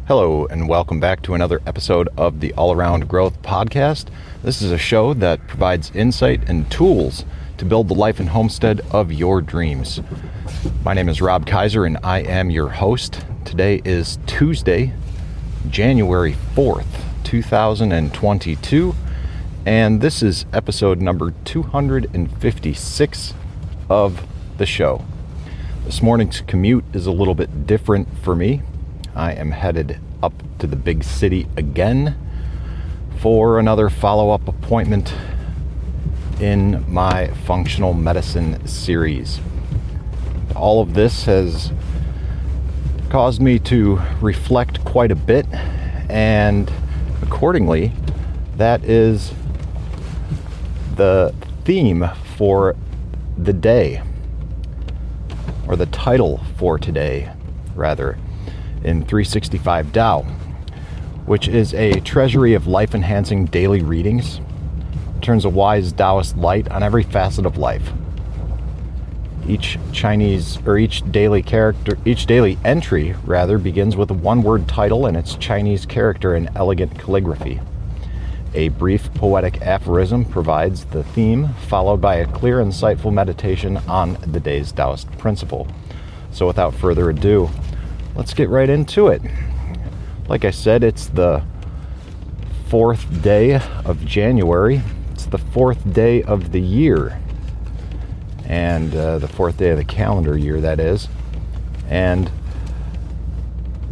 Hello, and welcome back to another episode of the All Around Growth Podcast. This is a show that provides insight and tools to build the life and homestead of your dreams. My name is Rob Kaiser, and I am your host. Today is Tuesday, January 4th, 2022, and this is episode number 256 of the show. This morning's commute is a little bit different for me. I am headed up to the big city again for another follow-up appointment in my functional medicine series. All of this has caused me to reflect quite a bit, and accordingly, that is the theme for the day, or the title for today, rather, in 365 Tao, which is a treasury of life-enhancing daily readings. It turns a wise Taoist light on every facet of life. Each daily entry begins with a one-word title and its Chinese character in elegant calligraphy. A brief poetic aphorism provides the theme, followed by a clear, insightful meditation on the day's Taoist principle. So without further ado, let's get right into it. Like I said, it's the 4th day of January. It's the 4th day of the year. And the 4th day of the calendar year, that is. And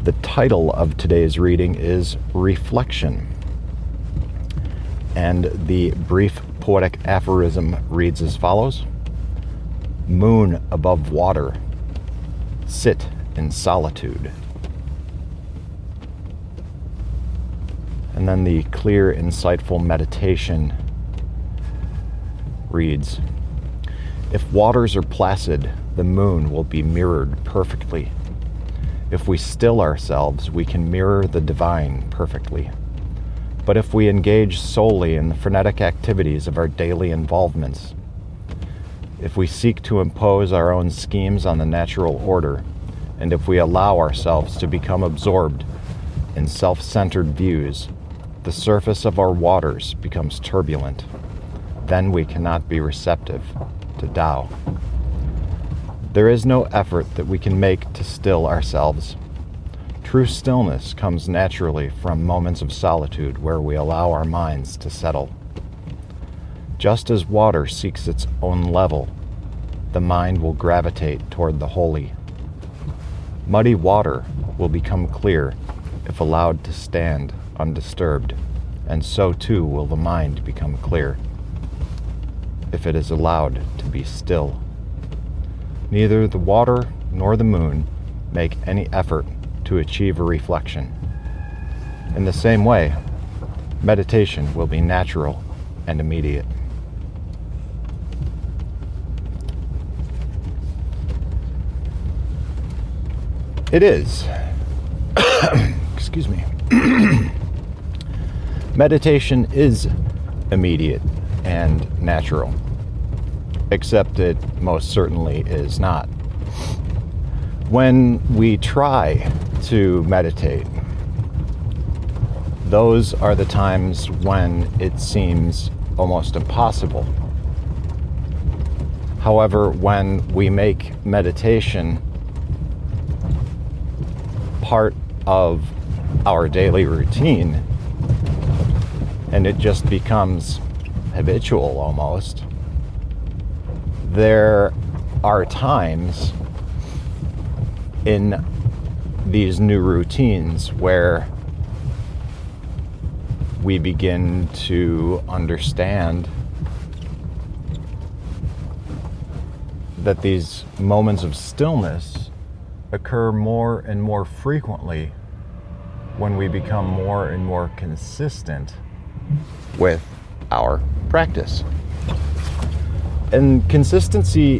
the title of today's reading is Reflection. And the brief poetic aphorism reads as follows: Moon above water, sit in solitude. And then the clear, insightful meditation reads: If waters are placid, the moon will be mirrored perfectly. If we still ourselves, we can mirror the divine perfectly. But if we engage solely in the frenetic activities of our daily involvements, if we seek to impose our own schemes on the natural order, and if we allow ourselves to become absorbed in self-centered views, the surface of our waters becomes turbulent. Then we cannot be receptive to Tao. There is no effort that we can make to still ourselves. True stillness comes naturally from moments of solitude where we allow our minds to settle. Just as water seeks its own level, the mind will gravitate toward the holy. Muddy water will become clear if allowed to stand undisturbed, and so too will the mind become clear if it is allowed to be still. Neither the water nor the moon make any effort to achieve a reflection. In the same way, meditation will be natural and immediate. It is. Excuse me. Meditation is immediate and natural, except it most certainly is not. When we try to meditate, those are the times when it seems almost impossible. However, when we make meditation part of our daily routine, and it just becomes habitual almost, there are times in these new routines where we begin to understand that these moments of stillness occur more and more frequently when we become more and more consistent with our practice. And consistency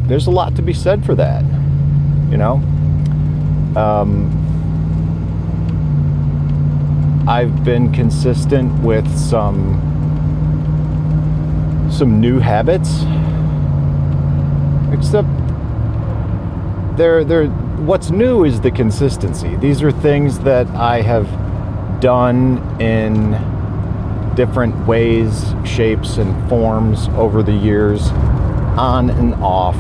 there's a lot to be said for that, you know? I've been consistent with some new habits, except they're what's new is the consistency. These are things that I have done in different ways, shapes, and forms over the years, on and off.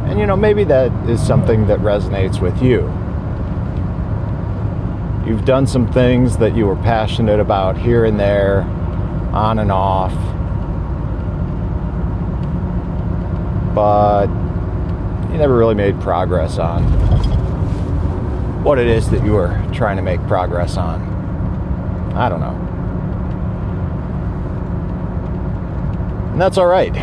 And maybe that is something that resonates with you. You've done some things that you were passionate about here and there, on and off, but you never really made progress on what it is that you were trying to make progress on. I don't know. And that's all right.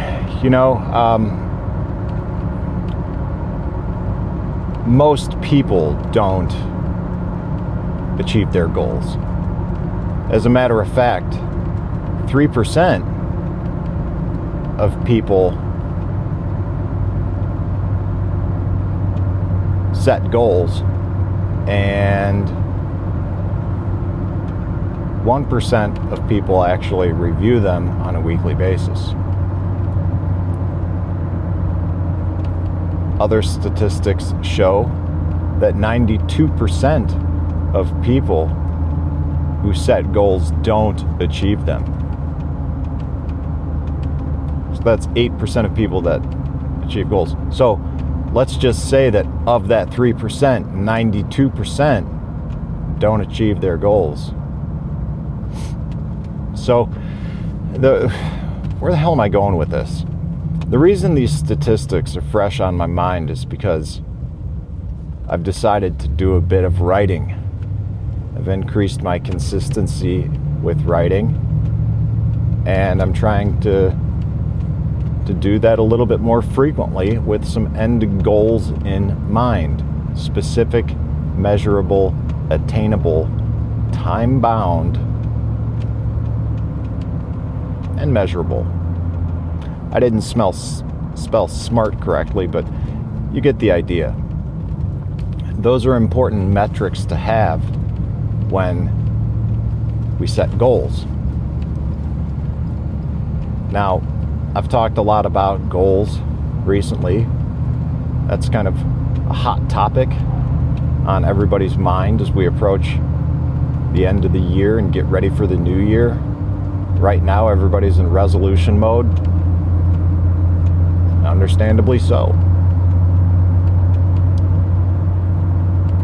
Most people don't achieve their goals. As a matter of fact, 3% of people set goals, and 1% of people actually review them on a weekly basis. Other statistics show that 92% of people who set goals don't achieve them. So that's 8% of people that achieve goals. So let's just say that of that 3%, 92% don't achieve their goals. So where the hell am I going with this? The reason these statistics are fresh on my mind is because I've decided to do a bit of writing. I've increased my consistency with writing, and I'm trying to do that a little bit more frequently with some end goals in mind. Specific, measurable, attainable, time-bound, and measurable. I didn't spell smart correctly, but you get the idea. Those are important metrics to have when we set goals. Now, I've talked a lot about goals recently. That's kind of a hot topic on everybody's mind as we approach the end of the year and get ready for the new year. Right now, everybody's in resolution mode. Understandably so.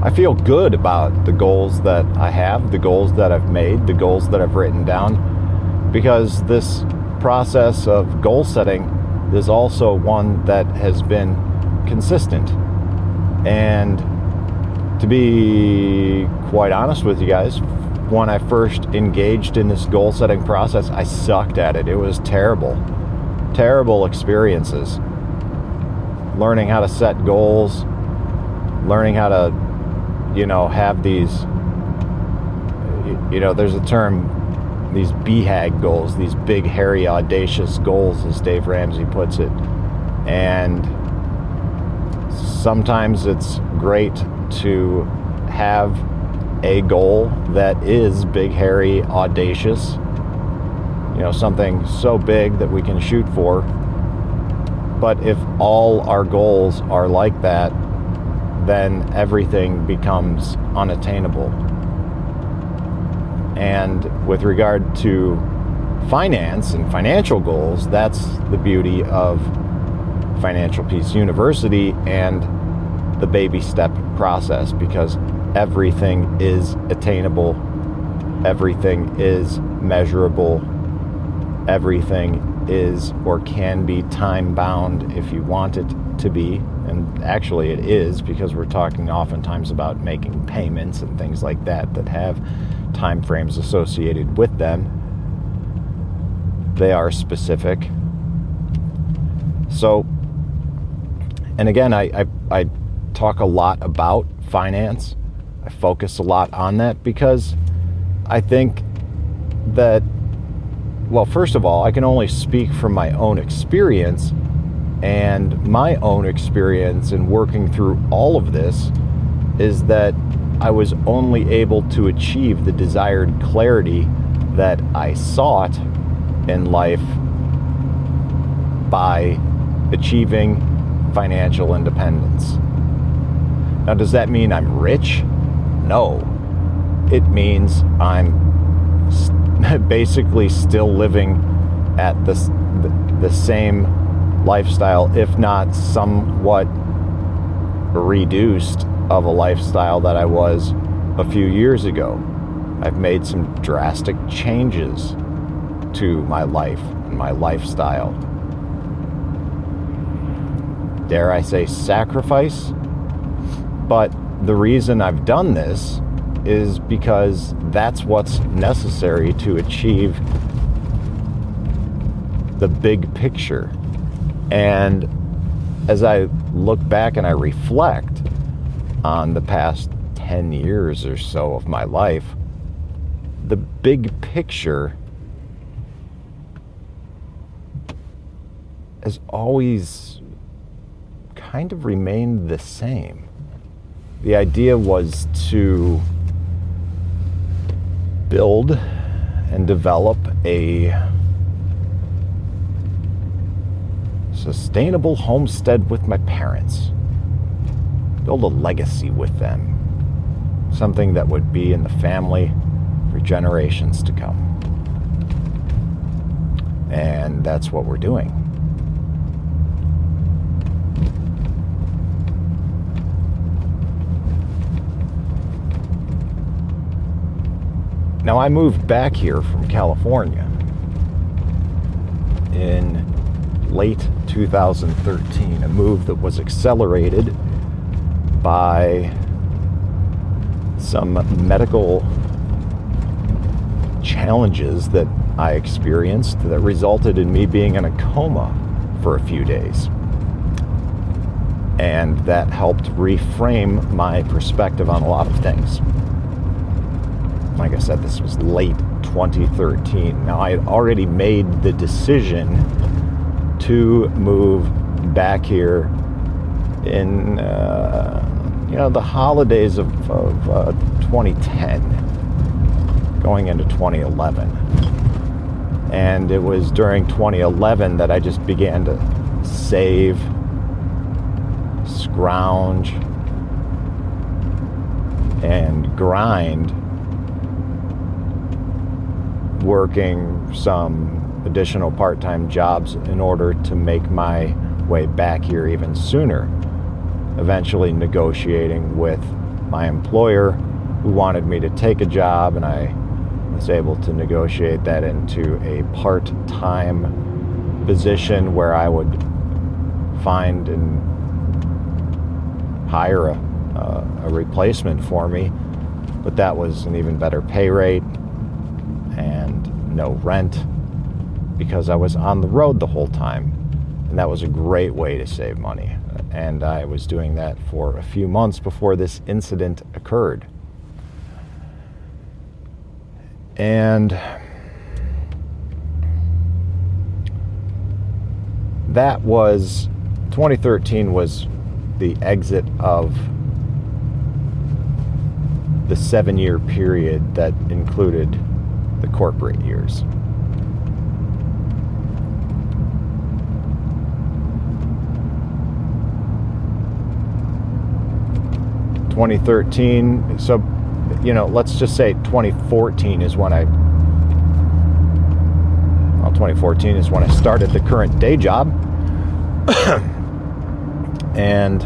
I feel good about the goals that I have, the goals that I've made, the goals that I've written down, because this process of goal setting is also one that has been consistent. And to be quite honest with you guys, when I first engaged in this goal setting process, I sucked at it. It was terrible. Terrible experiences. Learning how to set goals, learning how to, have these, there's a term, these BHAG goals, these big, hairy, audacious goals, as Dave Ramsey puts it. And sometimes it's great to have a goal that is big, hairy, audacious, something so big that we can shoot for. But if all our goals are like that, then everything becomes unattainable. And with regard to finance and financial goals, that's the beauty of Financial Peace University and the baby step process, because everything is attainable, everything is measurable, everything is or can be time bound if you want it to be. And actually it is, because we're talking oftentimes about making payments and things like that that have time frames associated with them. They are specific. So, and again, I talk a lot about finance. I focus a lot on that because I think that, well, first of all, I can only speak from my own experience, and my own experience in working through all of this is that I was only able to achieve the desired clarity that I sought in life by achieving financial independence. Now, does that mean I'm rich? No. It means I'm basically still living at the same lifestyle, if not somewhat reduced of a lifestyle that I was a few years ago. I've made some drastic changes to my life and my lifestyle. Dare I say sacrifice? But the reason I've done this is because that's what's necessary to achieve the big picture. And as I look back and I reflect on the past 10 years or so of my life, the big picture has always kind of remained the same. The idea was to build and develop a sustainable homestead with my parents. Build a legacy with them. Something that would be in the family for generations to come. And that's what we're doing. Now, I moved back here from California in late 2013, a move that was accelerated by some medical challenges that I experienced that resulted in me being in a coma for a few days. And that helped reframe my perspective on a lot of things. Like I said, this was late 2013. Now, I had already made the decision to move back here in, the holidays of 2010, going into 2011. And it was during 2011 that I just began to save, scrounge, and grind, working some additional part-time jobs in order to make my way back here even sooner. Eventually negotiating with my employer who wanted me to take a job, and I was able to negotiate that into a part-time position where I would find and hire a replacement for me. But that was an even better pay rate and no rent because I was on the road the whole time. And that was a great way to save money. And I was doing that for a few months before this incident occurred. And that was 2013 was the exit of the 7-year period that included the corporate years. (2013), so let's just say 2014 is when 2014 is when I started the current day job. And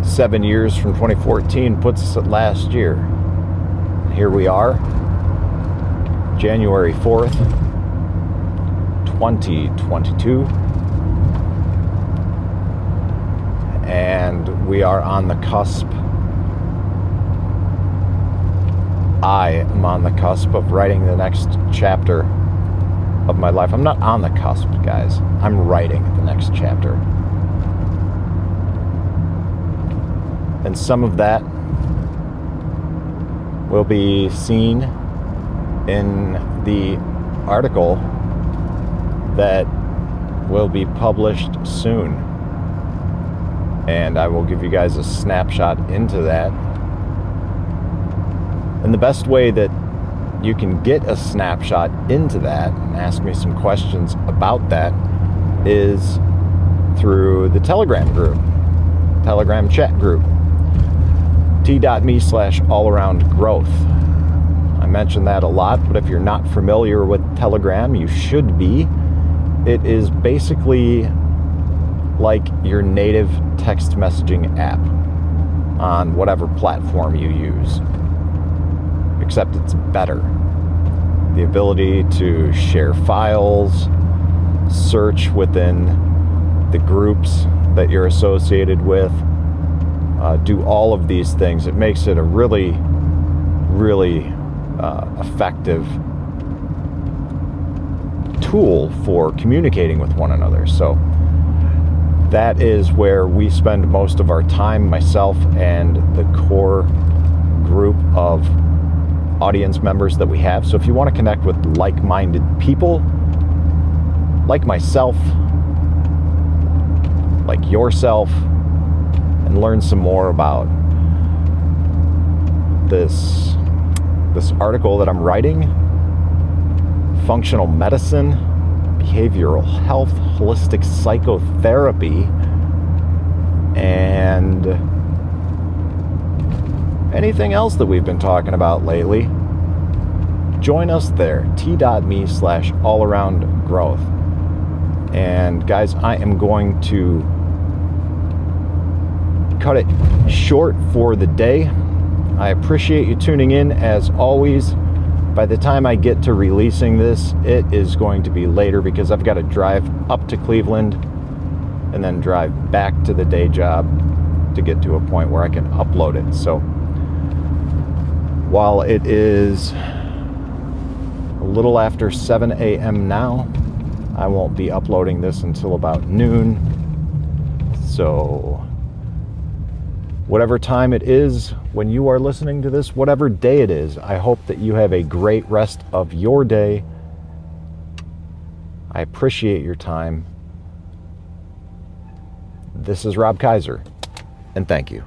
7 years from 2014 puts us at last year. Here we are, January 4th, 2022. And we are on the cusp. I am on the cusp of writing the next chapter of my life. I'm not on the cusp, guys. I'm writing the next chapter. And some of that will be seen in the article that will be published soon. And I will give you guys a snapshot into that. And the best way that you can get a snapshot into that and ask me some questions about that is through the Telegram group, Telegram chat group, t.me/allaroundgrowth. I mention that a lot, but if you're not familiar with Telegram, you should be. It is basically like your native text messaging app on whatever platform you use, except it's better. The ability to share files, search within the groups that you're associated with, do all of these things. It makes it a really, really effective tool for communicating with one another. So that is where we spend most of our time, myself and the core group of audience members that we have. So if you want to connect with like-minded people, like myself, like yourself, and learn some more about this article that I'm writing, functional medicine, behavioral health, holistic psychotherapy, and anything else that we've been talking about lately, join us there, t.me/allaroundgrowth. And guys, I am going to cut it short for the day. I appreciate you tuning in as always. By the time I get to releasing this, it is going to be later because I've got to drive up to Cleveland and then drive back to the day job to get to a point where I can upload it. So while it is a little after 7 a.m. now, I won't be uploading this until about noon. So whatever time it is when you are listening to this, whatever day it is, I hope that you have a great rest of your day. I appreciate your time. This is Rob Kaiser, and thank you.